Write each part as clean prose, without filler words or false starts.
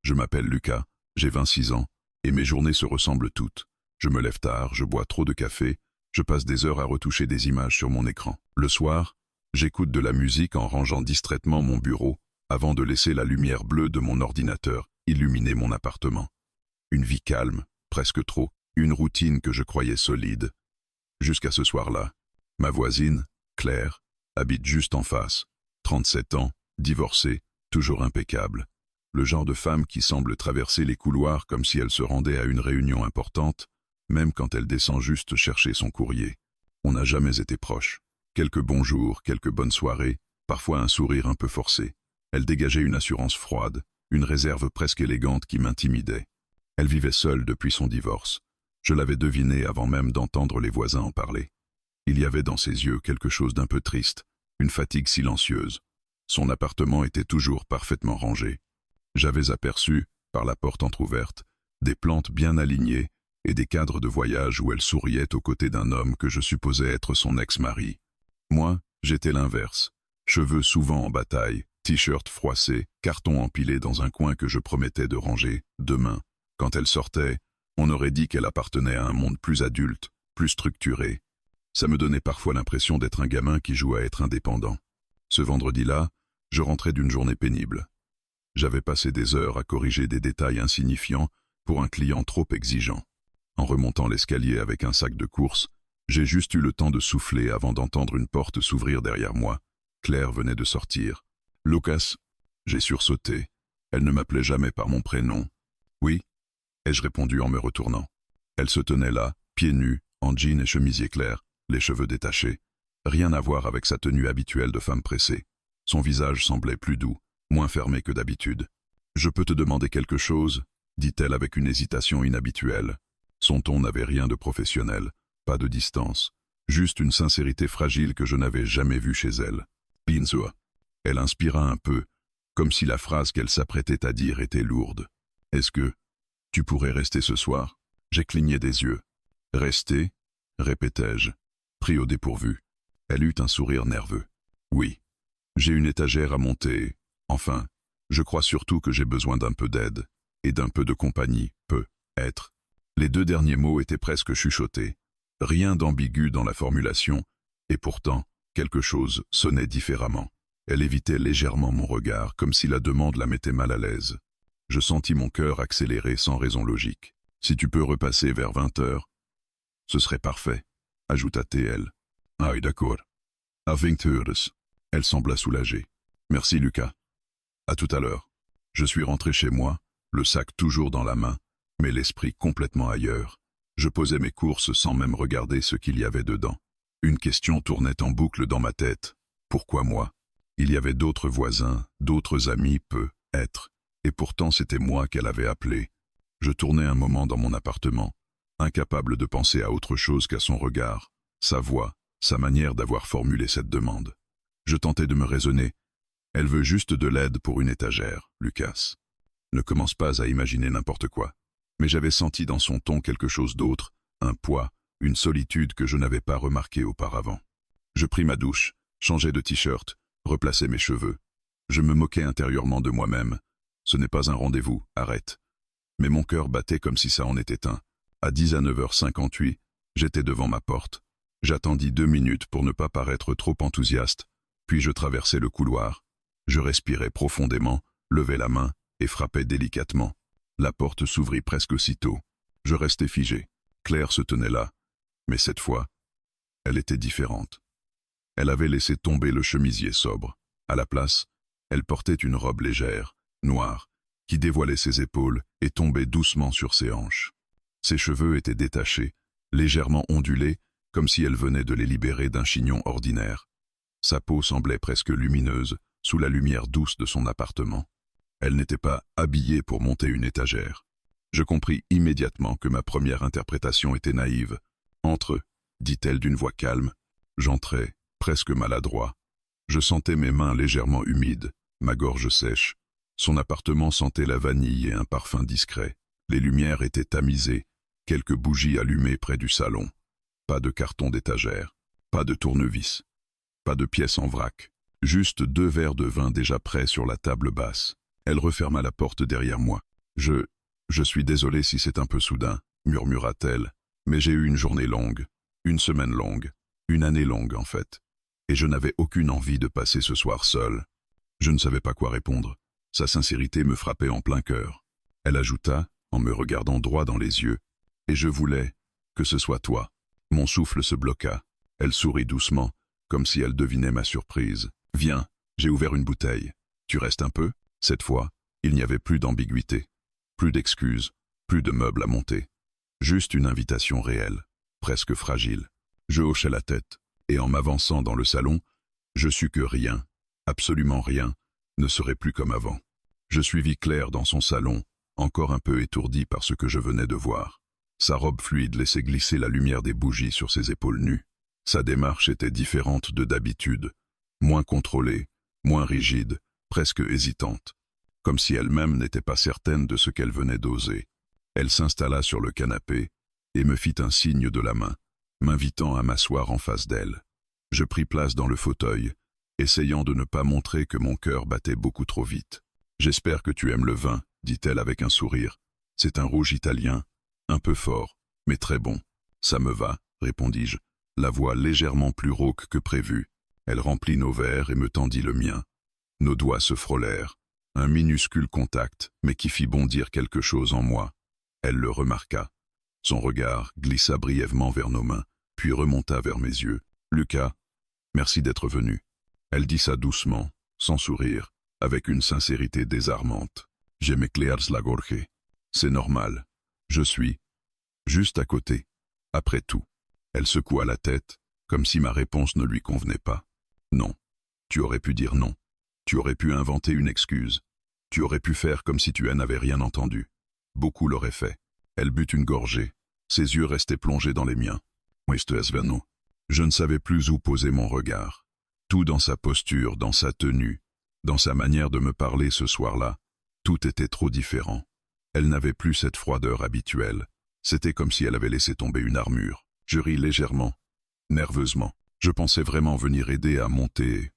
Je m'appelle Lucas, j'ai 26 ans, et mes journées se ressemblent toutes. Je me lève tard, je bois trop de café, je passe des heures à retoucher des images sur mon écran. Le soir, j'écoute de la musique en rangeant distraitement mon bureau, avant de laisser la lumière bleue de mon ordinateur illuminer mon appartement. Une vie calme, presque trop, une routine que je croyais solide. Jusqu'à ce soir-là, ma voisine, Claire, habite juste en face, 37 ans, divorcée, toujours impeccable. Le genre de femme qui semble traverser les couloirs comme si elle se rendait à une réunion importante, même quand elle descend juste chercher son courrier. On n'a jamais été proches. Quelques bons jours, quelques bonnes soirées, parfois un sourire un peu forcé. Elle dégageait une assurance froide, une réserve presque élégante qui m'intimidait. Elle vivait seule depuis son divorce. Je l'avais deviné avant même d'entendre les voisins en parler. Il y avait dans ses yeux quelque chose d'un peu triste, une fatigue silencieuse. Son appartement était toujours parfaitement rangé. J'avais aperçu, par la porte entr'ouverte, des plantes bien alignées et des cadres de voyage où elle souriait aux côtés d'un homme que je supposais être son ex-mari. Moi, j'étais l'inverse. Cheveux souvent en bataille, t-shirt froissé, carton empilé dans un coin que je promettais de ranger demain. Quand elle sortait, on aurait dit qu'elle appartenait à un monde plus adulte, plus structuré. Ça me donnait parfois l'impression d'être un gamin qui joue à être indépendant. Ce vendredi-là, je rentrais d'une journée pénible. J'avais passé des heures à corriger des détails insignifiants pour un client trop exigeant. En remontant l'escalier avec un sac de courses, j'ai juste eu le temps de souffler avant d'entendre une porte s'ouvrir derrière moi. Claire venait de sortir. « Lucas ?» J'ai sursauté. Elle ne m'appelait jamais par mon prénom. « Oui ?» ai-je répondu en me retournant. Elle se tenait là, pieds nus, en jean et chemisier clair, les cheveux détachés. Rien à voir avec sa tenue habituelle de femme pressée. Son visage semblait plus doux, moins fermé que d'habitude. « Je peux te demander quelque chose ?» dit-elle avec une hésitation inhabituelle. Son ton n'avait rien de professionnel, pas de distance, juste une sincérité fragile que je n'avais jamais vue chez elle. « Pinzo !» Elle inspira un peu, comme si la phrase qu'elle s'apprêtait à dire était lourde. « Est-ce que tu pourrais rester ce soir ?» J'ai cligné des yeux. « Rester ?» répétai-je, pris au dépourvu. Elle eut un sourire nerveux. « Oui, j'ai une étagère à monter. Enfin, je crois surtout que j'ai besoin d'un peu d'aide, et d'un peu de compagnie, peut-être. » Les deux derniers mots étaient presque chuchotés. Rien d'ambigu dans la formulation, et pourtant, quelque chose sonnait différemment. Elle évitait légèrement mon regard, comme si la demande la mettait mal à l'aise. Je sentis mon cœur accélérer sans raison logique. « Si tu peux repasser vers 20 heures, ce serait parfait, » ajouta-t-elle. « Ah, d'accord. À 20 heures. » Elle sembla soulagée. « Merci, Lucas. À tout à l'heure. » Je suis rentré chez moi, le sac toujours dans la main, mais l'esprit complètement ailleurs. Je posais mes courses sans même regarder ce qu'il y avait dedans. Une question tournait en boucle dans ma tête. Pourquoi moi? Il y avait d'autres voisins, d'autres amis, peut-être, et pourtant c'était moi qu'elle avait appelé. Je tournais un moment dans mon appartement, incapable de penser à autre chose qu'à son regard, sa voix, sa manière d'avoir formulé cette demande. Je tentais de me raisonner. Elle veut juste de l'aide pour une étagère, Lucas. Ne commence pas à imaginer n'importe quoi. Mais j'avais senti dans son ton quelque chose d'autre, un poids, une solitude que je n'avais pas remarqué auparavant. Je pris ma douche, changeai de t-shirt, replaçai mes cheveux. Je me moquais intérieurement de moi-même. Ce n'est pas un rendez-vous, arrête. Mais mon cœur battait comme si ça en était un. À 10 à 9h58, j'étais devant ma porte. J'attendis 2 minutes pour ne pas paraître trop enthousiaste, puis je traversai le couloir. Je respirai profondément, levai la main et frappai délicatement. La porte s'ouvrit presque aussitôt. Je restai figé. Claire se tenait là. Mais cette fois, elle était différente. Elle avait laissé tomber le chemisier sobre. À la place, elle portait une robe légère, noire, qui dévoilait ses épaules et tombait doucement sur ses hanches. Ses cheveux étaient détachés, légèrement ondulés, comme si elle venait de les libérer d'un chignon ordinaire. Sa peau semblait presque lumineuse, sous la lumière douce de son appartement. Elle n'était pas habillée pour monter une étagère. Je compris immédiatement que ma première interprétation était naïve. « Entre », dit-elle d'une voix calme. J'entrai, presque maladroit. Je sentais mes mains légèrement humides, ma gorge sèche. Son appartement sentait la vanille et un parfum discret. Les lumières étaient tamisées, quelques bougies allumées près du salon. Pas de carton d'étagère, pas de tournevis, pas de pièces en vrac, juste 2 verres de vin déjà prêts sur la table basse. Elle referma la porte derrière moi. Je... je suis désolé si c'est un peu soudain, murmura-t-elle, mais j'ai eu une journée longue, une semaine longue, une année longue en fait, et je n'avais aucune envie de passer ce soir seul. Je ne savais pas quoi répondre. Sa sincérité me frappait en plein cœur. Elle ajouta, en me regardant droit dans les yeux, « Et je voulais que ce soit toi. » Mon souffle se bloqua. Elle sourit doucement, comme si elle devinait ma surprise. « Viens, j'ai ouvert une bouteille. Tu restes un peu ?» Cette fois, il n'y avait plus d'ambiguïté, plus d'excuses, plus de meubles à monter. Juste une invitation réelle, presque fragile. Je hochai la tête, et en m'avançant dans le salon, je sus que rien, absolument rien, ne serait plus comme avant. Je suivis Claire dans son salon, encore un peu étourdi par ce que je venais de voir. Sa robe fluide laissait glisser la lumière des bougies sur ses épaules nues. Sa démarche était différente de d'habitude, moins contrôlée, moins rigide, presque hésitante, comme si elle-même n'était pas certaine de ce qu'elle venait d'oser. Elle s'installa sur le canapé et me fit un signe de la main, m'invitant à m'asseoir en face d'elle. Je pris place dans le fauteuil, essayant de ne pas montrer que mon cœur battait beaucoup trop vite. « J'espère que tu aimes le vin, » dit-elle avec un sourire. « C'est un rouge italien, un peu fort, mais très bon. »« Ça me va, » répondis-je, la voix légèrement plus rauque que prévu. Elle remplit nos verres et me tendit le mien. Nos doigts se frôlèrent, un minuscule contact, mais qui fit bondir quelque chose en moi. Elle le remarqua. Son regard glissa brièvement vers nos mains, puis remonta vers mes yeux. « Lucas, merci d'être venu. » Elle dit ça doucement, sans sourire, avec une sincérité désarmante. « Je m'éclaire la gorge. C'est normal. Je suis juste à côté. Après tout. » Elle secoua la tête, comme si ma réponse ne lui convenait pas. « Non. Tu aurais pu dire non. Tu aurais pu inventer une excuse. Tu aurais pu faire comme si tu n'avais rien entendu. Beaucoup l'auraient fait. » Elle but une gorgée. Ses yeux restaient plongés dans les miens. Je ne savais plus où poser mon regard. Tout dans sa posture, dans sa tenue, dans sa manière de me parler ce soir-là, tout était trop différent. Elle n'avait plus cette froideur habituelle. C'était comme si elle avait laissé tomber une armure. Je ris légèrement, nerveusement. Je pensais vraiment venir aider à monter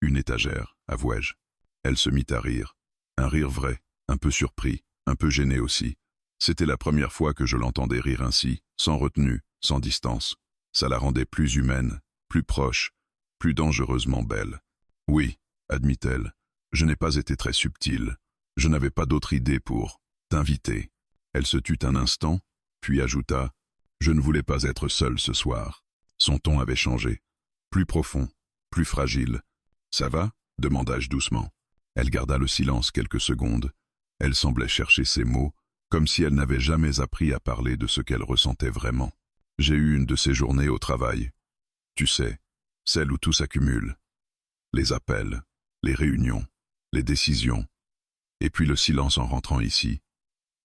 une étagère, avouai-je. Elle se mit à rire. Un rire vrai, un peu surpris, un peu gêné aussi. C'était la première fois que je l'entendais rire ainsi, sans retenue, sans distance. Ça la rendait plus humaine, plus proche, plus dangereusement belle. « Oui, » admit-elle, « je n'ai pas été très subtile. Je n'avais pas d'autre idée pour t'inviter. » Elle se tut un instant, puis ajouta « Je ne voulais pas être seule ce soir. » Son ton avait changé, plus profond, plus fragile. « Ça va ?» demanda-je doucement. Elle garda le silence quelques secondes. Elle semblait chercher ses mots, comme si elle n'avait jamais appris à parler de ce qu'elle ressentait vraiment. « J'ai eu une de ces journées au travail. Tu sais, celle où tout s'accumule. Les appels, les réunions, les décisions. Et puis le silence en rentrant ici.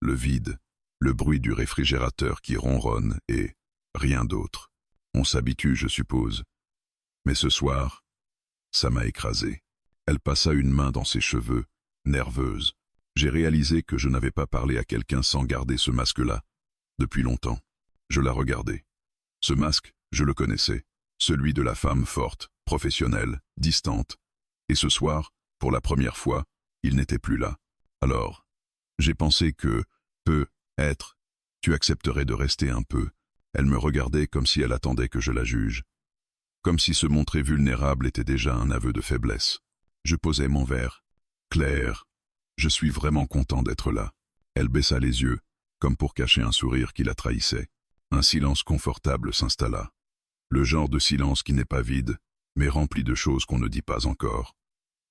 Le vide, le bruit du réfrigérateur qui ronronne et rien d'autre. On s'habitue, je suppose. Mais ce soir, ça m'a écrasé. » Elle passa une main dans ses cheveux, nerveuse. J'ai réalisé que je n'avais pas parlé à quelqu'un sans garder ce masque-là, depuis longtemps. Je la regardais. Ce masque, je le connaissais, celui de la femme forte, professionnelle, distante. Et ce soir, pour la première fois, il n'était plus là. Alors, j'ai pensé que, peut-être, tu accepterais de rester un peu. Elle me regardait comme si elle attendait que je la juge. Comme si se montrer vulnérable était déjà un aveu de faiblesse. Je posai mon verre. « Claire, je suis vraiment content d'être là. » Elle baissa les yeux, comme pour cacher un sourire qui la trahissait. Un silence confortable s'installa. Le genre de silence qui n'est pas vide, mais rempli de choses qu'on ne dit pas encore.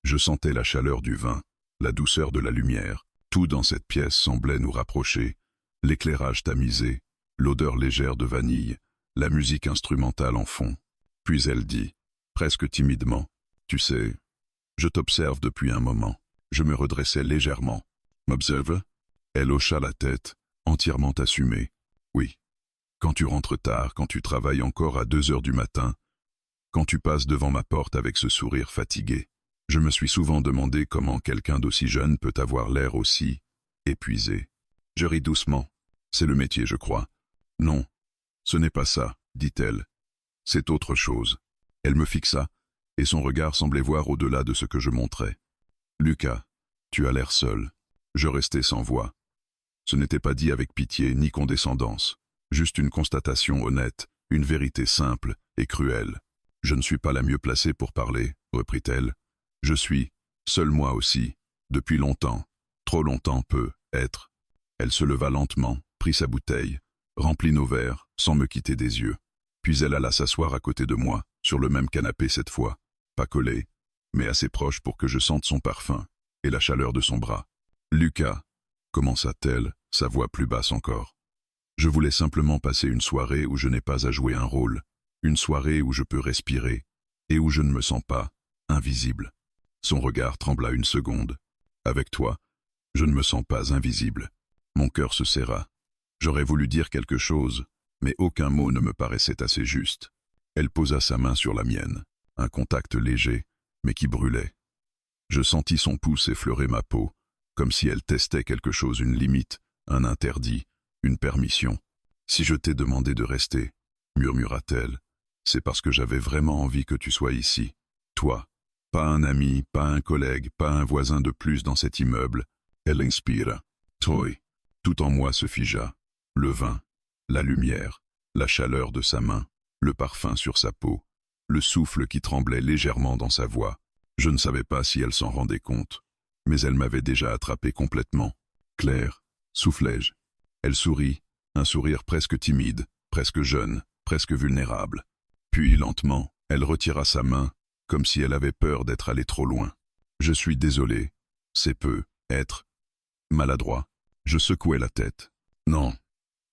Je sentais la chaleur du vin, la douceur de la lumière. Tout dans cette pièce semblait nous rapprocher. L'éclairage tamisé, l'odeur légère de vanille, la musique instrumentale en fond. Puis elle dit, presque timidement, « Tu sais, je t'observe depuis un moment. » Je me redressai légèrement. « M'observe ?» Elle hocha la tête, entièrement assumée. « Oui. Quand tu rentres tard, quand tu travailles encore à 2 heures du matin, quand tu passes devant ma porte avec ce sourire fatigué. Je me suis souvent demandé comment quelqu'un d'aussi jeune peut avoir l'air aussi épuisé. » Je ris doucement. « C'est le métier, je crois. »« Non, ce n'est pas ça, » dit-elle. « C'est autre chose. » Elle me fixa, et son regard semblait voir au-delà de ce que je montrais. « Lucas, tu as l'air seul. » Je restai sans voix. Ce n'était pas dit avec pitié ni condescendance, juste une constatation honnête, une vérité simple et cruelle. « Je ne suis pas la mieux placée pour parler, » reprit-elle. « Je suis, seul moi aussi, depuis longtemps, trop longtemps peut être. » Elle se leva lentement, prit sa bouteille, remplit nos verres, sans me quitter des yeux. Puis elle alla s'asseoir à côté de moi, sur le même canapé cette fois, pas collé, mais assez proche pour que je sente son parfum et la chaleur de son bras. « Lucas, » commença-t-elle, sa voix plus basse encore. « Je voulais simplement passer une soirée où je n'ai pas à jouer un rôle, une soirée où je peux respirer et où je ne me sens pas invisible. » Son regard trembla une seconde. « Avec toi, je ne me sens pas invisible. » Mon cœur se serra. J'aurais voulu dire quelque chose, mais aucun mot ne me paraissait assez juste. Elle posa sa main sur la mienne, un contact léger, mais qui brûlait. Je sentis son pouce effleurer ma peau, comme si elle testait quelque chose, une limite, un interdit, une permission. « Si je t'ai demandé de rester, » murmura-t-elle, « c'est parce que j'avais vraiment envie que tu sois ici. Toi, pas un ami, pas un collègue, pas un voisin de plus dans cet immeuble. » Elle inspira. Toi. Tout en moi se figea. Le vin, la lumière, la chaleur de sa main, le parfum sur sa peau, le souffle qui tremblait légèrement dans sa voix. Je ne savais pas si elle s'en rendait compte, mais elle m'avait déjà attrapé complètement. « Claire, » soufflai-je. Elle sourit, un sourire presque timide, presque jeune, presque vulnérable. Puis, lentement, elle retira sa main, comme si elle avait peur d'être allée trop loin. « Je suis désolé, c'est peu, être maladroit. » Je secouai la tête. « Non,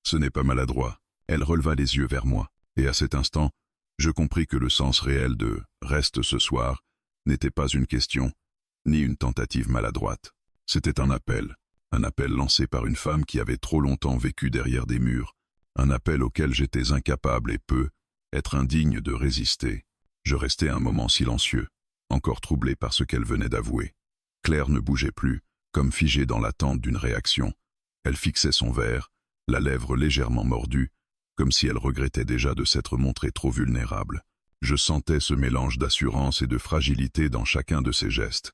ce n'est pas maladroit. » Elle releva les yeux vers moi, et à cet instant, je compris que le sens réel de « reste ce soir » n'était pas une question, ni une tentative maladroite. C'était un appel lancé par une femme qui avait trop longtemps vécu derrière des murs, un appel auquel j'étais incapable et peu, être indigne de résister. Je restai un moment silencieux, encore troublé par ce qu'elle venait d'avouer. Claire ne bougeait plus, comme figée dans l'attente d'une réaction. Elle fixait son verre, la lèvre légèrement mordue, comme si elle regrettait déjà de s'être montrée trop vulnérable. Je sentais ce mélange d'assurance et de fragilité dans chacun de ses gestes.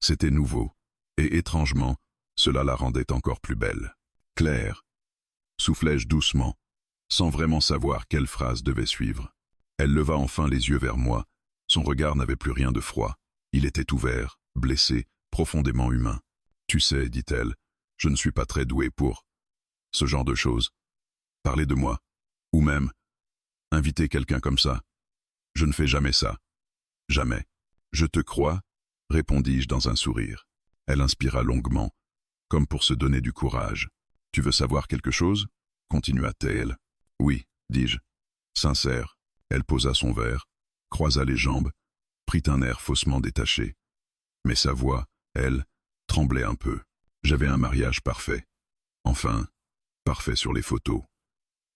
C'était nouveau, et étrangement, cela la rendait encore plus belle. « Claire » soufflai-je doucement, sans vraiment savoir quelle phrase devait suivre. Elle leva enfin les yeux vers moi. Son regard n'avait plus rien de froid. Il était ouvert, blessé, profondément humain. « Tu sais, dit-elle, je ne suis pas très doué pour ce genre de choses. Parler de moi, ou même inviter quelqu'un comme ça. Je ne fais jamais ça. Jamais. »« Je te crois, » répondis-je dans un sourire. Elle inspira longuement, comme pour se donner du courage. « Tu veux savoir quelque chose ?» continua-t-elle. « Oui, » dis-je. Sincère, elle posa son verre, croisa les jambes, prit un air faussement détaché. Mais sa voix, elle, tremblait un peu. J'avais un mariage parfait. Enfin, parfait sur les photos.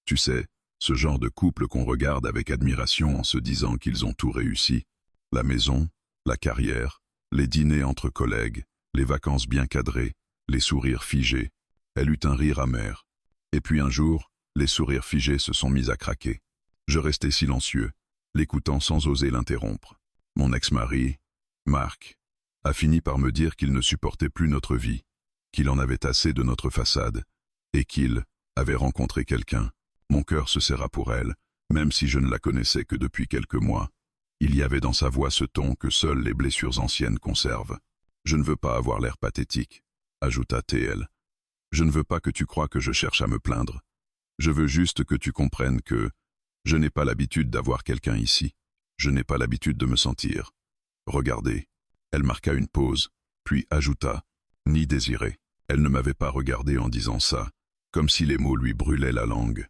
Tu sais, ce genre de couple qu'on regarde avec admiration en se disant qu'ils ont tout réussi. La maison, la carrière, les dîners entre collègues, les vacances bien cadrées, les sourires figés. Elle eut un rire amer. Et puis un jour, les sourires figés se sont mis à craquer. Je restai silencieux, l'écoutant sans oser l'interrompre. Mon ex-mari, Marc, a fini par me dire qu'il ne supportait plus notre vie, qu'il en avait assez de notre façade, et qu'il avait rencontré quelqu'un. Mon cœur se serra pour elle, même si je ne la connaissais que depuis quelques mois. Il y avait dans sa voix ce ton que seules les blessures anciennes conservent. « Je ne veux pas avoir l'air pathétique, » ajouta-t-elle. « Je ne veux pas que tu crois que je cherche à me plaindre. Je veux juste que tu comprennes que je n'ai pas l'habitude d'avoir quelqu'un ici. Je n'ai pas l'habitude de me sentir. Regardez. » Elle marqua une pause, puis ajouta, « ni désiré. » Elle ne m'avait pas regardé en disant ça, comme si les mots lui brûlaient la langue.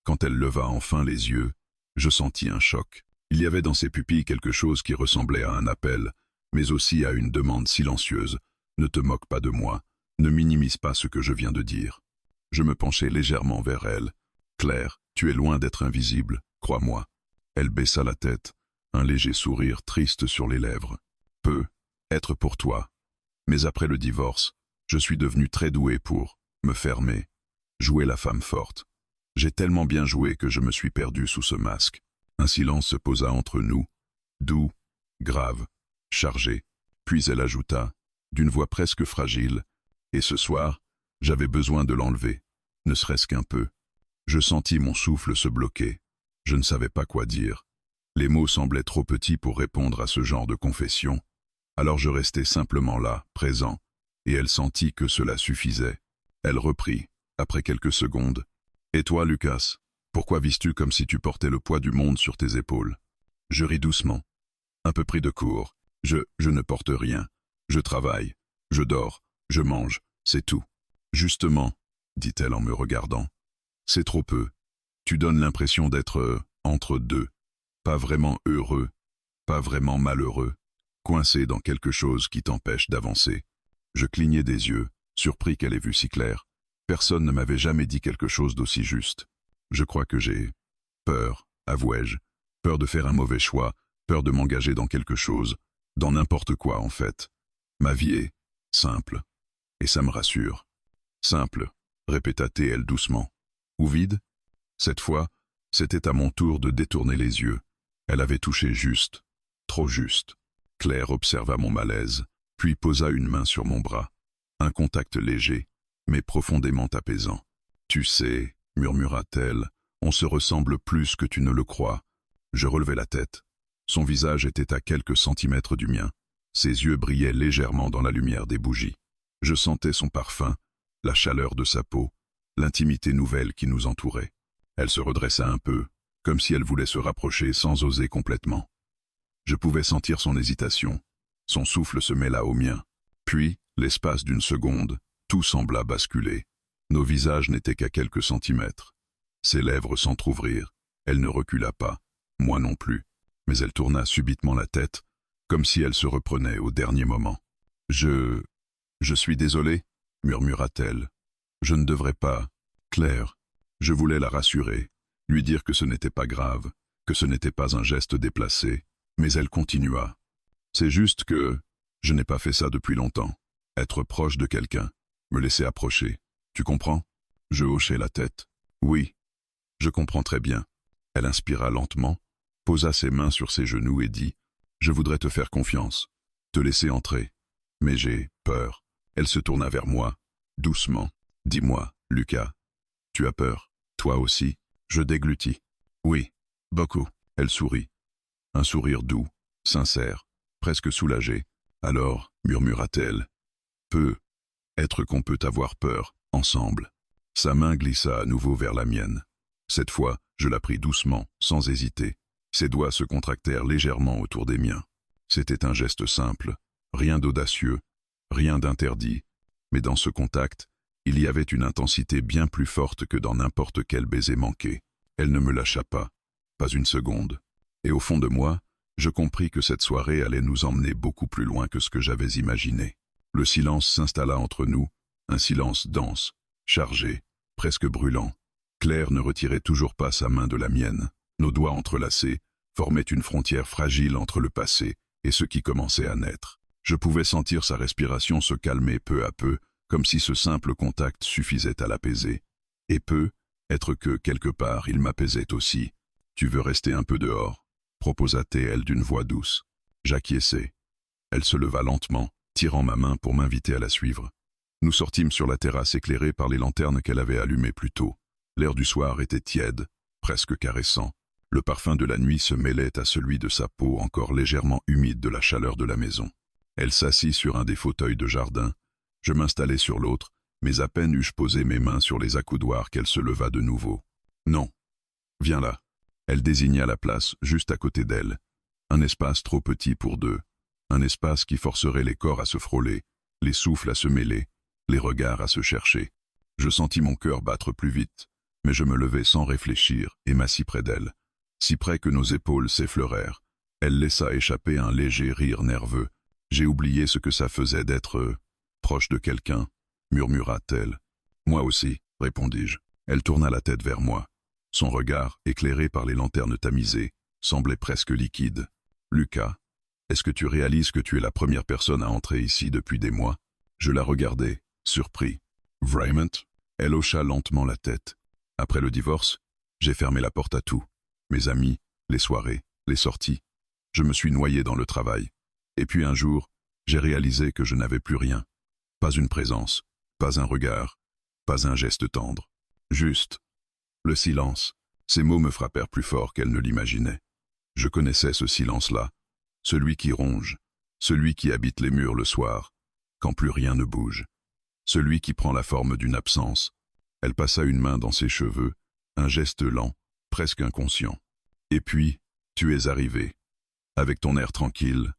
Quand elle leva enfin les yeux, je sentis un choc. Il y avait dans ses pupilles quelque chose qui ressemblait à un appel, mais aussi à une demande silencieuse. « Ne te moque pas de moi, ne minimise pas ce que je viens de dire. » Je me penchai légèrement vers elle. « Claire, tu es loin d'être invisible, crois-moi. » Elle baissa la tête, un léger sourire triste sur les lèvres. « Peut être pour toi. Mais après le divorce, je suis devenu très doué pour me fermer, jouer la femme forte. J'ai tellement bien joué que je me suis perdu sous ce masque. » Un silence se posa entre nous, doux, grave, chargé. Puis elle ajouta, d'une voix presque fragile, « Et ce soir, J'avais besoin de l'enlever, ne serait-ce qu'un peu. Je sentis mon souffle se bloquer. Je ne savais pas quoi dire. Les mots semblaient trop petits pour répondre à ce genre de confession. Alors je restai simplement là, présent, et elle sentit que cela suffisait. Elle reprit, après quelques secondes. « Et toi, Lucas, pourquoi vis-tu comme si tu portais le poids du monde sur tes épaules ?» Je ris doucement. Un peu pris de court. Je ne porte rien. Je travaille. Je dors. Je mange. C'est tout. Justement, dit-elle en me regardant. C'est trop peu. Tu donnes l'impression d'être entre deux. Pas vraiment heureux. Pas vraiment malheureux. Coincé dans quelque chose qui t'empêche d'avancer. Je clignai des yeux, surpris qu'elle ait vu si clair. Personne ne m'avait jamais dit quelque chose d'aussi juste. Je crois que j'ai peur, avouai-je. Peur de faire un mauvais choix, peur de m'engager dans quelque chose, dans n'importe quoi en fait. Ma vie est simple, et ça me rassure. Simple, répéta-t-elle doucement. Ou vide? Cette fois, c'était à mon tour de détourner les yeux. Elle avait touché juste, trop juste. Claire observa mon malaise, puis posa une main sur mon bras. Un contact léger, mais profondément apaisant. « Tu sais, murmura-t-elle, on se ressemble plus que tu ne le crois. » Je relevai la tête. Son visage était à quelques centimètres du mien. Ses yeux brillaient légèrement dans la lumière des bougies. Je sentais son parfum, la chaleur de sa peau, l'intimité nouvelle qui nous entourait. Elle se redressa un peu, comme si elle voulait se rapprocher sans oser complètement. Je pouvais sentir son hésitation. Son souffle se mêla au mien. Puis, l'espace d'une seconde, tout sembla basculer. Nos visages n'étaient qu'à quelques centimètres. Ses lèvres s'entr'ouvrirent. Elle ne recula pas, moi non plus. Mais elle tourna subitement la tête, comme si elle se reprenait au dernier moment. « Je suis désolée, murmura-t-elle. Je ne devrais pas. Claire. » Je voulais la rassurer, lui dire que ce n'était pas grave, que ce n'était pas un geste déplacé, mais elle continua. « C'est juste que je n'ai pas fait ça depuis longtemps. Être proche de quelqu'un, me laisser approcher. Tu comprends ?» Je hochai la tête. « Oui, je comprends très bien. » Elle inspira lentement, posa ses mains sur ses genoux et dit « Je voudrais te faire confiance, te laisser entrer. Mais j'ai peur. » Elle se tourna vers moi, doucement. « Dis-moi, Lucas, tu as peur, toi aussi ?» Je déglutis. « Oui, beaucoup. » Elle sourit. Un sourire doux, sincère, presque soulagé. « Alors, murmura-t-elle, peut être qu'on peut avoir peur, ensemble. » Sa main glissa à nouveau vers la mienne. Cette fois, je la pris doucement, sans hésiter. Ses doigts se contractèrent légèrement autour des miens. C'était un geste simple, rien d'audacieux, rien d'interdit. Mais dans ce contact, il y avait une intensité bien plus forte que dans n'importe quel baiser manqué. Elle ne me lâcha pas une seconde. Et au fond de moi, je compris que cette soirée allait nous emmener beaucoup plus loin que ce que j'avais imaginé. Le silence s'installa entre nous, un silence dense, chargé, presque brûlant. Claire ne retirait toujours pas sa main de la mienne. Nos doigts entrelacés formaient une frontière fragile entre le passé et ce qui commençait à naître. Je pouvais sentir sa respiration se calmer peu à peu, comme si ce simple contact suffisait à l'apaiser. Et être que, quelque part, il m'apaisait aussi. « Tu veux rester un peu dehors ?» proposa-t-elle d'une voix douce. J'acquiesçai. Elle se leva lentement, tirant ma main pour m'inviter à la suivre. Nous sortîmes sur la terrasse éclairée par les lanternes qu'elle avait allumées plus tôt. L'air du soir était tiède, presque caressant. Le parfum de la nuit se mêlait à celui de sa peau encore légèrement humide de la chaleur de la maison. Elle s'assit sur un des fauteuils de jardin. Je m'installai sur l'autre, mais à peine eus-je posé mes mains sur les accoudoirs qu'elle se leva de nouveau. « Non. Viens là. » Elle désigna la place juste à côté d'elle. Un espace trop petit pour deux. Un espace qui forcerait les corps à se frôler, les souffles à se mêler, les regards à se chercher. Je sentis mon cœur battre plus vite, mais je me levai sans réfléchir et m'assis près d'elle. Si près que nos épaules s'effleurèrent. Elle laissa échapper un léger rire nerveux. J'ai oublié ce que ça faisait d'être proche de quelqu'un, murmura-t-elle. Moi aussi, répondis-je. Elle tourna la tête vers moi. Son regard, éclairé par les lanternes tamisées, semblait presque liquide. Lucas, est-ce que tu réalises que tu es la première personne à entrer ici depuis des mois? Je la regardai, surpris. Vraiment? Elle hocha lentement la tête. Après le divorce, j'ai fermé la porte à tout. Mes amis, les soirées, les sorties. Je me suis noyé dans le travail. Et puis un jour, j'ai réalisé que je n'avais plus rien. Pas une présence, pas un regard, pas un geste tendre. Juste. Le silence. Ces mots me frappèrent plus fort qu'elle ne l'imaginait. Je connaissais ce silence-là, celui qui ronge, celui qui habite les murs le soir, quand plus rien ne bouge, celui qui prend la forme d'une absence. Elle passa une main dans ses cheveux, un geste lent, presque inconscient. Et puis, tu es arrivé, avec ton air tranquille,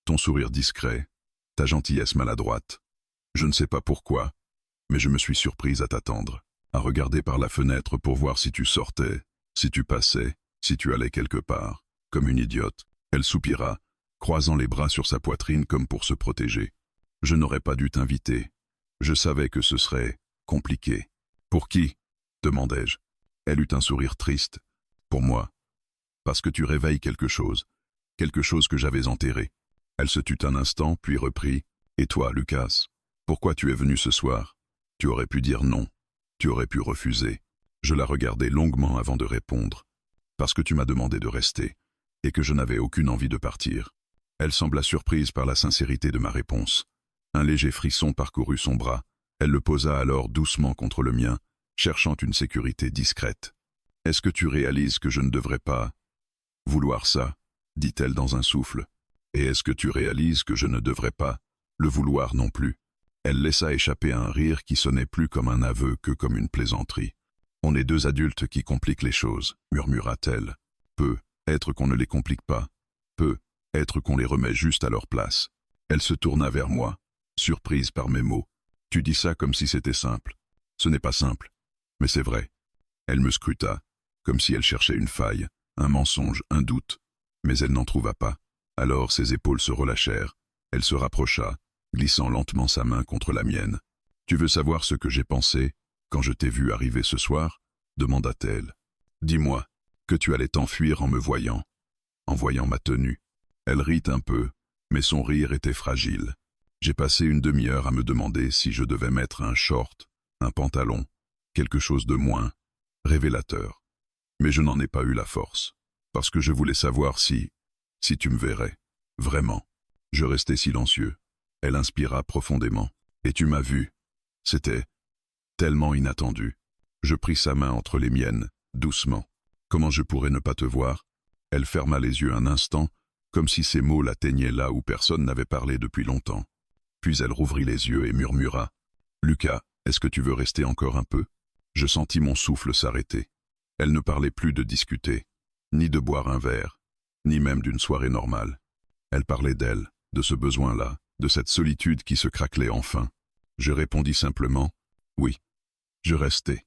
ton sourire discret, ta gentillesse maladroite. Je ne sais pas pourquoi, mais je me suis surprise à t'attendre, à regarder par la fenêtre pour voir si tu sortais, si tu passais, si tu allais quelque part. Comme une idiote, elle soupira, croisant les bras sur sa poitrine comme pour se protéger. Je n'aurais pas dû t'inviter. Je savais que ce serait compliqué. Pour qui? Demandai-je. Elle eut un sourire triste. Pour moi. Parce que tu réveilles quelque chose que j'avais enterré. Elle se tut un instant, puis reprit. Et toi, Lucas, pourquoi tu es venu ce soir? Tu aurais pu dire non. Tu aurais pu refuser. Je la regardai longuement avant de répondre. Parce que tu m'as demandé de rester, et que je n'avais aucune envie de partir. Elle sembla surprise par la sincérité de ma réponse. Un léger frisson parcourut son bras. Elle le posa alors doucement contre le mien, cherchant une sécurité discrète. « Est-ce que tu réalises que je ne devrais pas vouloir ça ?» dit-elle dans un souffle. « Et est-ce que tu réalises que je ne devrais pas le vouloir non plus ?» Elle laissa échapper un rire qui sonnait plus comme un aveu que comme une plaisanterie. « On est deux adultes qui compliquent les choses, » murmura-t-elle. « Peut être qu'on ne les complique pas. Peut être qu'on les remet juste à leur place. » Elle se tourna vers moi, surprise par mes mots. « Tu dis ça comme si c'était simple. Ce n'est pas simple, mais c'est vrai. » Elle me scruta, comme si elle cherchait une faille, un mensonge, un doute. Mais elle n'en trouva pas. Alors ses épaules se relâchèrent. Elle se rapprocha, glissant lentement sa main contre la mienne. « Tu veux savoir ce que j'ai pensé quand je t'ai vu arriver ce soir ?» demanda-t-elle. « Dis-moi que tu allais t'enfuir en me voyant, en voyant ma tenue. » Elle rit un peu, mais son rire était fragile. J'ai passé une demi-heure à me demander si je devais mettre un short, un pantalon, quelque chose de moins révélateur. Mais je n'en ai pas eu la force, parce que je voulais savoir si tu me verrais, vraiment. Je restai silencieux. Elle inspira profondément. « Et tu m'as vu. » C'était tellement inattendu. Je pris sa main entre les miennes, doucement. « Comment je pourrais ne pas te voir ?» Elle ferma les yeux un instant, comme si ces mots l'atteignaient là où personne n'avait parlé depuis longtemps. Puis elle rouvrit les yeux et murmura. « Lucas, est-ce que tu veux rester encore un peu ?» Je sentis mon souffle s'arrêter. Elle ne parlait plus de discuter, ni de boire un verre, ni même d'une soirée normale. Elle parlait d'elle, de ce besoin-là, de cette solitude qui se craquelait enfin. Je répondis simplement « oui ». Je restai.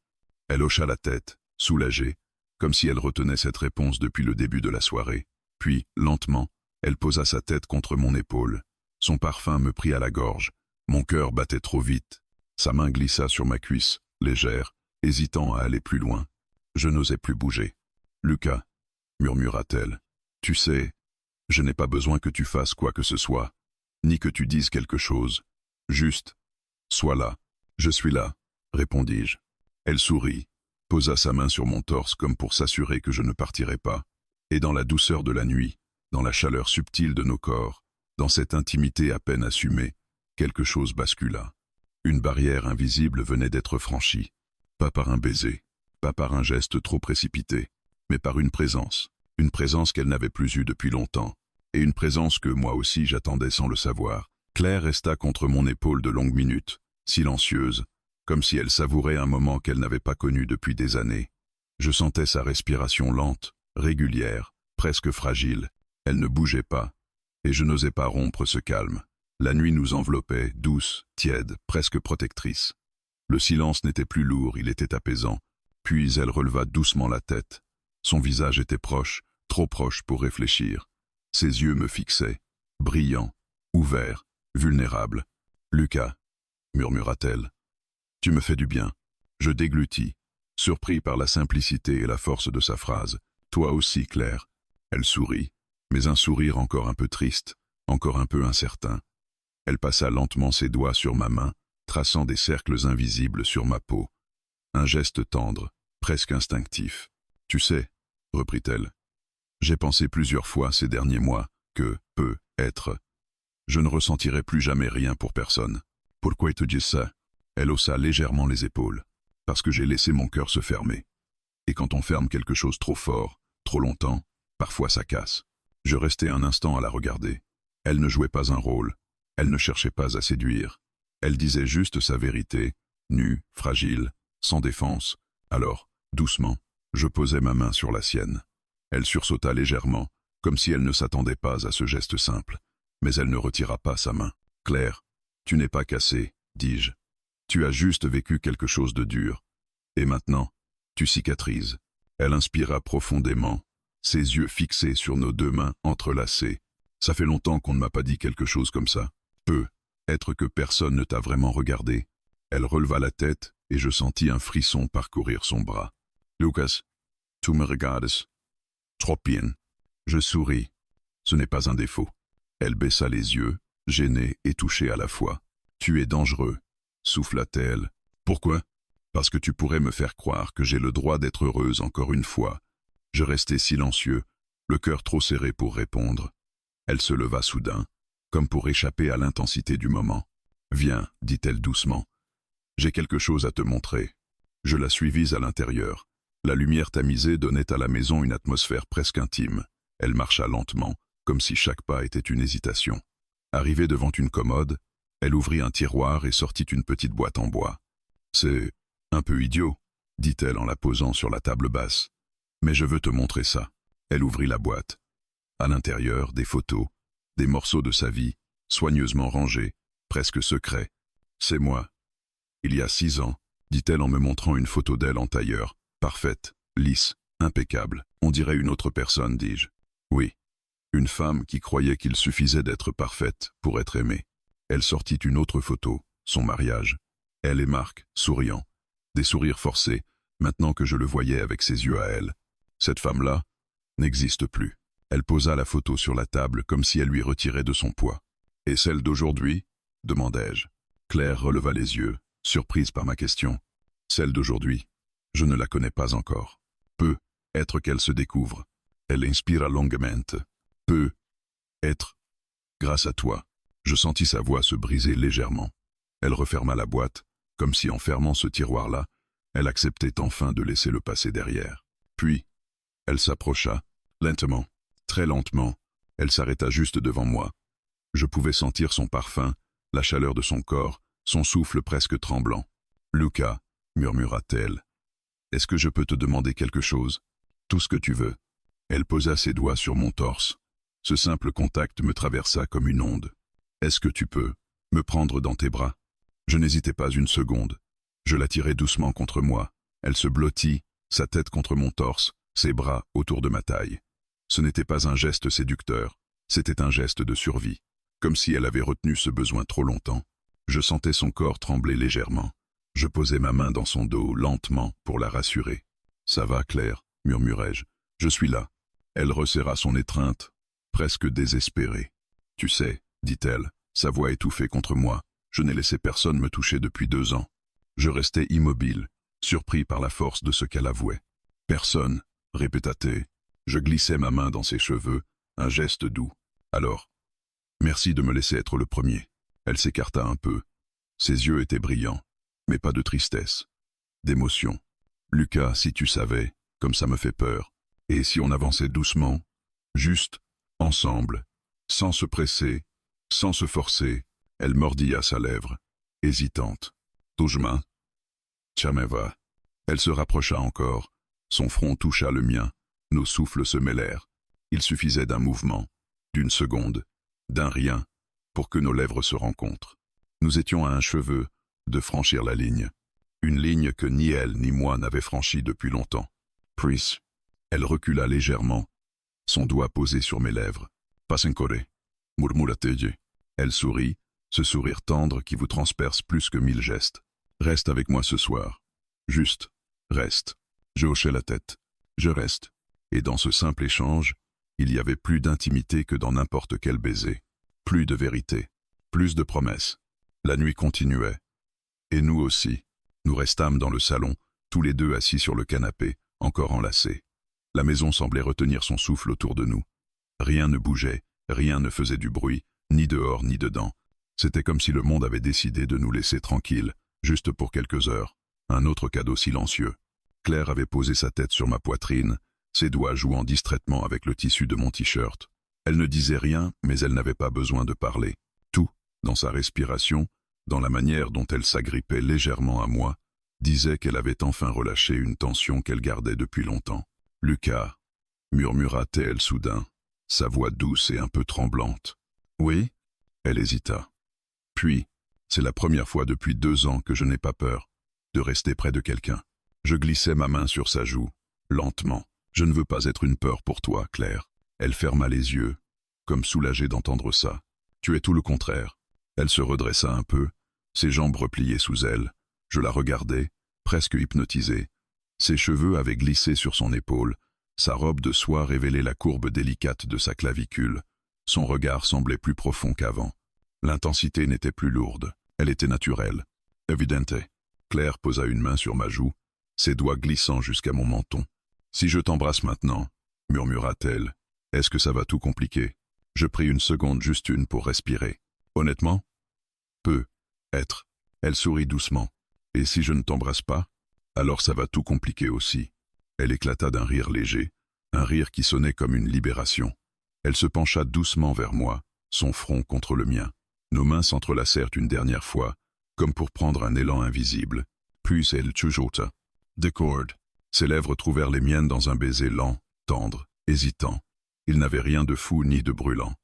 Elle hocha la tête, soulagée, comme si elle retenait cette réponse depuis le début de la soirée. Puis, lentement, elle posa sa tête contre mon épaule. Son parfum me prit à la gorge. Mon cœur battait trop vite. Sa main glissa sur ma cuisse, légère, hésitant à aller plus loin. Je n'osais plus bouger. « Lucas, » murmura-t-elle, « tu sais, je n'ai pas besoin que tu fasses quoi que ce soit, ni que tu dises quelque chose. Juste, sois là. »« Je suis là, » répondis-je. Elle sourit, posa sa main sur mon torse comme pour s'assurer que je ne partirais pas. Et dans la douceur de la nuit, dans la chaleur subtile de nos corps, dans cette intimité à peine assumée, quelque chose bascula. Une barrière invisible venait d'être franchie. Pas par un baiser, pas par un geste trop précipité, mais par une présence qu'elle n'avait plus eue depuis longtemps, et une présence que moi aussi j'attendais sans le savoir. Claire resta contre mon épaule de longues minutes, silencieuse, comme si elle savourait un moment qu'elle n'avait pas connu depuis des années. Je sentais sa respiration lente, régulière, presque fragile. Elle ne bougeait pas, et je n'osais pas rompre ce calme. La nuit nous enveloppait, douce, tiède, presque protectrice. Le silence n'était plus lourd, il était apaisant. Puis elle releva doucement la tête. Son visage était proche, trop proche pour réfléchir. Ses yeux me fixaient, brillants, ouverts, vulnérables. « Lucas, » murmura-t-elle, « tu me fais du bien. » Je déglutis, surpris par la simplicité et la force de sa phrase. « Toi aussi, Claire. » Elle sourit, mais un sourire encore un peu triste, encore un peu incertain. Elle passa lentement ses doigts sur ma main, traçant des cercles invisibles sur ma peau. Un geste tendre, presque instinctif. « Tu sais, » reprit-elle, « j'ai pensé plusieurs fois ces derniers mois que, peut-être, je ne ressentirai plus jamais rien pour personne. Pourquoi te dis ça ?» Elle haussa légèrement les épaules. parce que j'ai laissé mon cœur se fermer. Et quand on ferme quelque chose trop fort, trop longtemps, parfois ça casse. Je restais un instant à la regarder. Elle ne jouait pas un rôle. Elle ne cherchait pas à séduire. Elle disait juste sa vérité, nue, fragile, sans défense. Alors, doucement, je posai ma main sur la sienne. Elle sursauta légèrement, comme si elle ne s'attendait pas à ce geste simple. Mais elle ne retira pas sa main. « Claire, tu n'es pas cassée, dis-je. Tu as juste vécu quelque chose de dur. Et maintenant, tu cicatrises. » Elle inspira profondément, ses yeux fixés sur nos deux mains entrelacées. « Ça fait longtemps qu'on ne m'a pas dit quelque chose comme ça. Peut-être que personne ne t'a vraiment regardé. » Elle releva la tête et je sentis un frisson parcourir son bras. « Lucas, tu me regardes. Trop bien. » Je souris. Ce n'est pas un défaut. Elle baissa les yeux, gênée et touchée à la fois. « Tu es dangereux, » souffla-t-elle. « Pourquoi ? » « Parce que tu pourrais me faire croire que j'ai le droit d'être heureuse encore une fois. » Je restai silencieux, le cœur trop serré pour répondre. Elle se leva soudain, comme pour échapper à l'intensité du moment. « Viens, dit-elle doucement. J'ai quelque chose à te montrer. » Je la suivis à l'intérieur. La lumière tamisée donnait à la maison une atmosphère presque intime. Elle marcha lentement, comme si chaque pas était une hésitation. Arrivée devant une commode, elle ouvrit un tiroir et sortit une petite boîte en bois. « C'est un peu idiot, » dit-elle en la posant sur la table basse. « Mais je veux te montrer ça. » Elle ouvrit la boîte. À l'intérieur, des photos, des morceaux de sa vie, soigneusement rangés, presque secrets. « C'est moi. Il y a 6 ans, » dit-elle en me montrant une photo d'elle en tailleur, parfaite, lisse, impeccable. On dirait une autre personne, dis-je. Oui, une femme qui croyait qu'il suffisait d'être parfaite pour être aimée. Elle sortit une autre photo, son mariage. Elle et Marc, souriant. Des sourires forcés, maintenant que je le voyais avec ses yeux à elle. Cette femme-là n'existe plus. Elle posa la photo sur la table comme si elle lui retirait de son poids. « Et celle d'aujourd'hui ?» demandai-je. Claire releva les yeux, surprise par ma question. « Celle d'aujourd'hui, je ne la connais pas encore. Peut être qu'elle se découvre. Elle inspira longuement. Peut être grâce à toi. » Je sentis sa voix se briser légèrement. Elle referma la boîte, comme si en fermant ce tiroir-là, elle acceptait enfin de laisser le passé derrière. Puis, elle s'approcha, lentement, très lentement. Elle s'arrêta juste devant moi. Je pouvais sentir son parfum, la chaleur de son corps, son souffle presque tremblant. « Lucas, » murmura-t-elle, « est-ce que je peux te demander quelque chose ? Tout ce que tu veux. » Elle posa ses doigts sur mon torse. Ce simple contact me traversa comme une onde. « Est-ce que tu peux me prendre dans tes bras ?» Je n'hésitais pas une seconde. Je la tirai doucement contre moi. Elle se blottit, sa tête contre mon torse, ses bras autour de ma taille. Ce n'était pas un geste séducteur, c'était un geste de survie, comme si elle avait retenu ce besoin trop longtemps. Je sentais son corps trembler légèrement. Je posai ma main dans son dos, lentement, pour la rassurer. « Ça va, Claire ?» murmurai-je. « Je suis là. » Elle resserra son étreinte, presque désespérée. « Tu sais, » dit-elle, sa voix étouffée contre moi, « je n'ai laissé personne me toucher depuis 2 ans. » Je restai immobile, surpris par la force de ce qu'elle avouait. « Personne, » répéta-t-elle. Je glissai ma main dans ses cheveux, un geste doux. « Alors, merci de me laisser être le premier. » Elle s'écarta un peu. Ses yeux étaient brillants, mais pas de tristesse, d'émotion. « Lucas, si tu savais, comme ça me fait peur. Et si on avançait doucement, juste, ensemble, sans se presser, sans se forcer. » Elle mordilla sa lèvre, hésitante. « Touche-moi. » Jamais va. Elle se rapprocha encore. Son front toucha le mien. Nos souffles se mêlèrent. Il suffisait d'un mouvement, d'une seconde, d'un rien, pour que nos lèvres se rencontrent. Nous étions à un cheveu de franchir la ligne. Une ligne que ni elle ni moi n'avait franchie depuis longtemps. Puis, elle recula légèrement, son doigt posé sur mes lèvres. « Pas encore, » murmura-t-elle. Elle sourit, ce sourire tendre qui vous transperce plus que 1000 gestes. « Reste avec moi ce soir. Juste, reste. » Je hochai la tête. « Je reste. » Et dans ce simple échange, il y avait plus d'intimité que dans n'importe quel baiser. Plus de vérité, plus de promesses. La nuit continuait. Et nous aussi. Nous restâmes dans le salon, tous les deux assis sur le canapé, encore enlacés. La maison semblait retenir son souffle autour de nous. Rien ne bougeait, rien ne faisait du bruit, ni dehors ni dedans. C'était comme si le monde avait décidé de nous laisser tranquilles, juste pour quelques heures. Un autre cadeau silencieux. Claire avait posé sa tête sur ma poitrine, ses doigts jouant distraitement avec le tissu de mon t-shirt. Elle ne disait rien, mais elle n'avait pas besoin de parler. Tout, dans sa respiration, dans la manière dont elle s'agrippait légèrement à moi, disait qu'elle avait enfin relâché une tension qu'elle gardait depuis longtemps. « Lucas » murmura-t-elle soudain, sa voix douce et un peu tremblante. « Oui ?» Elle hésita. Puis, c'est la première fois depuis 2 ans que je n'ai pas peur de rester près de quelqu'un. Je glissai ma main sur sa joue, lentement. « Je ne veux pas être une peur pour toi, Claire. » Elle ferma les yeux, comme soulagée d'entendre ça. « Tu es tout le contraire. » Elle se redressa un peu, ses jambes repliées sous elle. Je la regardais, presque hypnotisée. Ses cheveux avaient glissé sur son épaule. Sa robe de soie révélait la courbe délicate de sa clavicule. Son regard semblait plus profond qu'avant. L'intensité n'était plus lourde. Elle était naturelle. Évidente. Claire posa une main sur ma joue, ses doigts glissant jusqu'à mon menton. « Si je t'embrasse maintenant, » murmura-t-elle, « est-ce que ça va tout compliquer ?» Je pris une seconde, juste une, pour respirer. « Honnêtement ? Peut être. » Elle sourit doucement. « Et si je ne t'embrasse pas ? Alors ça va tout compliquer aussi. » Elle éclata d'un rire léger, un rire qui sonnait comme une libération. Elle se pencha doucement vers moi, son front contre le mien. Nos mains s'entrelacèrent une dernière fois, comme pour prendre un élan invisible. Puis elle chuchota. « Décorde !» Ses lèvres trouvèrent les miennes dans un baiser lent, tendre, hésitant. Il n'avait rien de fou ni de brûlant.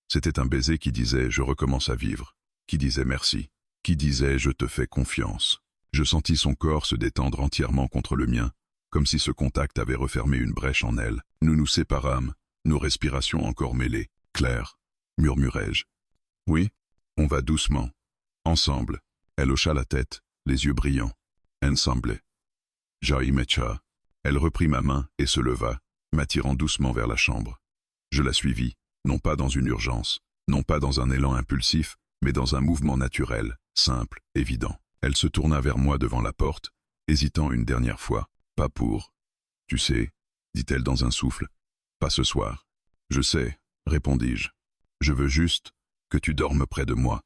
C'était un baiser qui disait « je recommence à vivre », qui disait « merci », qui disait « je te fais confiance ». Je sentis son corps se détendre entièrement contre le mien, comme si ce contact avait refermé une brèche en elle. Nous nous séparâmes, nos respirations encore mêlées. « Claire », murmurai-je. « Oui, on va doucement. Ensemble. » Elle hocha la tête, les yeux brillants. « Ensemble. » Jaimecha. Elle reprit ma main et se leva, m'attirant doucement vers la chambre. Je la suivis, non pas dans une urgence, non pas dans un élan impulsif, mais dans un mouvement naturel, simple, évident. Elle se tourna vers moi devant la porte, hésitant une dernière fois. « Pas pour. » « Tu sais, » dit-elle dans un souffle. « Pas ce soir. »« Je sais, » répondis-je. « Je veux juste que tu dormes près de moi.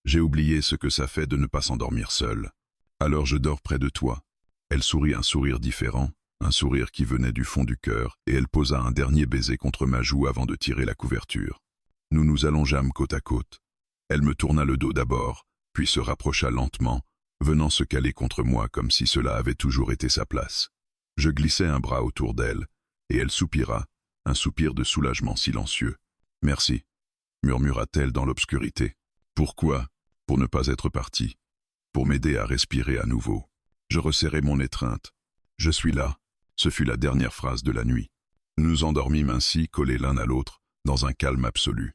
J'ai oublié ce que ça fait de ne pas s'endormir seul. Alors je dors près de toi. » Elle sourit un sourire différent, un sourire qui venait du fond du cœur, et elle posa un dernier baiser contre ma joue avant de tirer la couverture. Nous nous allongeâmes côte à côte. Elle me tourna le dos d'abord, puis se rapprocha lentement, venant se caler contre moi comme si cela avait toujours été sa place. Je glissai un bras autour d'elle, et elle soupira, un soupir de soulagement silencieux. « Merci », murmura-t-elle dans l'obscurité. « Pourquoi ? Pour ne pas être partie. Pour m'aider à respirer à nouveau. » Je resserrai mon étreinte. « Je suis là », ce fut la dernière phrase de la nuit. Nous endormîmes ainsi, collés l'un à l'autre, dans un calme absolu.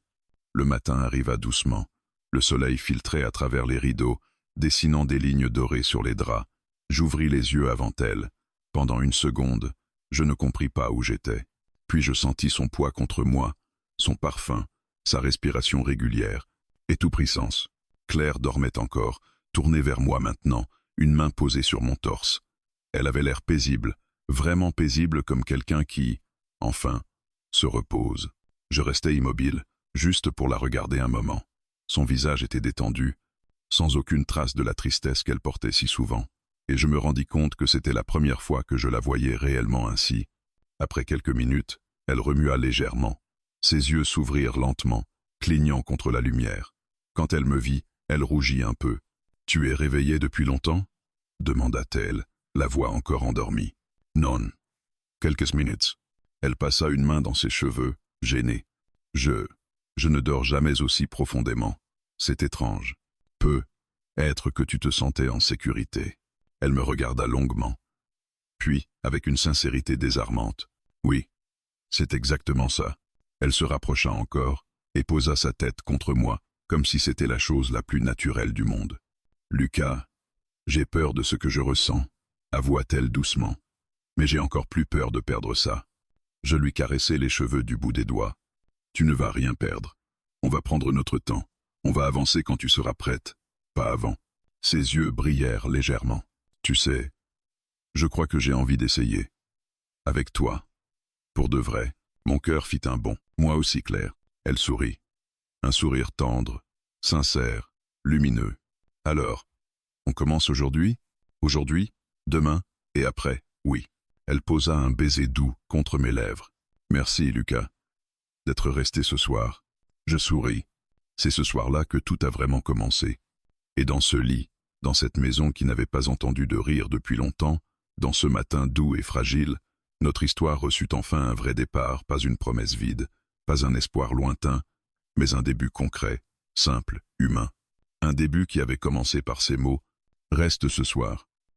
Le matin arriva doucement. Le soleil filtrait à travers les rideaux, dessinant des lignes dorées sur les draps. J'ouvris les yeux avant elle. Pendant une seconde, je ne compris pas où j'étais. Puis je sentis son poids contre moi, son parfum, sa respiration régulière, et tout prit sens. Claire dormait encore, tournée vers moi maintenant, une main posée sur mon torse. Elle avait l'air paisible, vraiment paisible comme quelqu'un qui, enfin, se repose. Je restais immobile, juste pour la regarder un moment. Son visage était détendu, sans aucune trace de la tristesse qu'elle portait si souvent, et je me rendis compte que c'était la première fois que je la voyais réellement ainsi. Après quelques minutes, elle remua légèrement. Ses yeux s'ouvrirent lentement, clignant contre la lumière. Quand elle me vit, elle rougit un peu. « Tu es réveillé depuis longtemps ?» demanda-t-elle, la voix encore endormie. « Non. Quelques minutes. » Elle passa une main dans ses cheveux, gênée. « Je ne dors jamais aussi profondément. C'est étrange. Peut être que tu te sentais en sécurité. » Elle me regarda longuement. Puis, avec une sincérité désarmante. « Oui, c'est exactement ça. » Elle se rapprocha encore et posa sa tête contre moi, comme si c'était la chose la plus naturelle du monde. « Lucas, j'ai peur de ce que je ressens, » avoua-t-elle doucement. « Mais j'ai encore plus peur de perdre ça. » Je lui caressai les cheveux du bout des doigts. « Tu ne vas rien perdre. On va prendre notre temps. On va avancer quand tu seras prête, pas avant. » Ses yeux brillèrent légèrement. « Tu sais, je crois que j'ai envie d'essayer. Avec toi. Pour de vrai. » Mon cœur fit un bond. « Moi aussi, Claire. » Elle sourit. Un sourire tendre, sincère, lumineux. « Alors, on commence aujourd'hui ? » Aujourd'hui, demain et après, oui. Elle posa un baiser doux contre mes lèvres. Merci, Lucas, d'être resté ce soir. Je souris. C'est ce soir-là que tout a vraiment commencé. Et dans ce lit, dans cette maison qui n'avait pas entendu de rire depuis longtemps, dans ce matin doux et fragile, notre histoire reçut enfin un vrai départ, pas une promesse vide, pas un espoir lointain, mais un début concret, simple, humain. Un début qui avait commencé par ces mots « Reste ce soir ».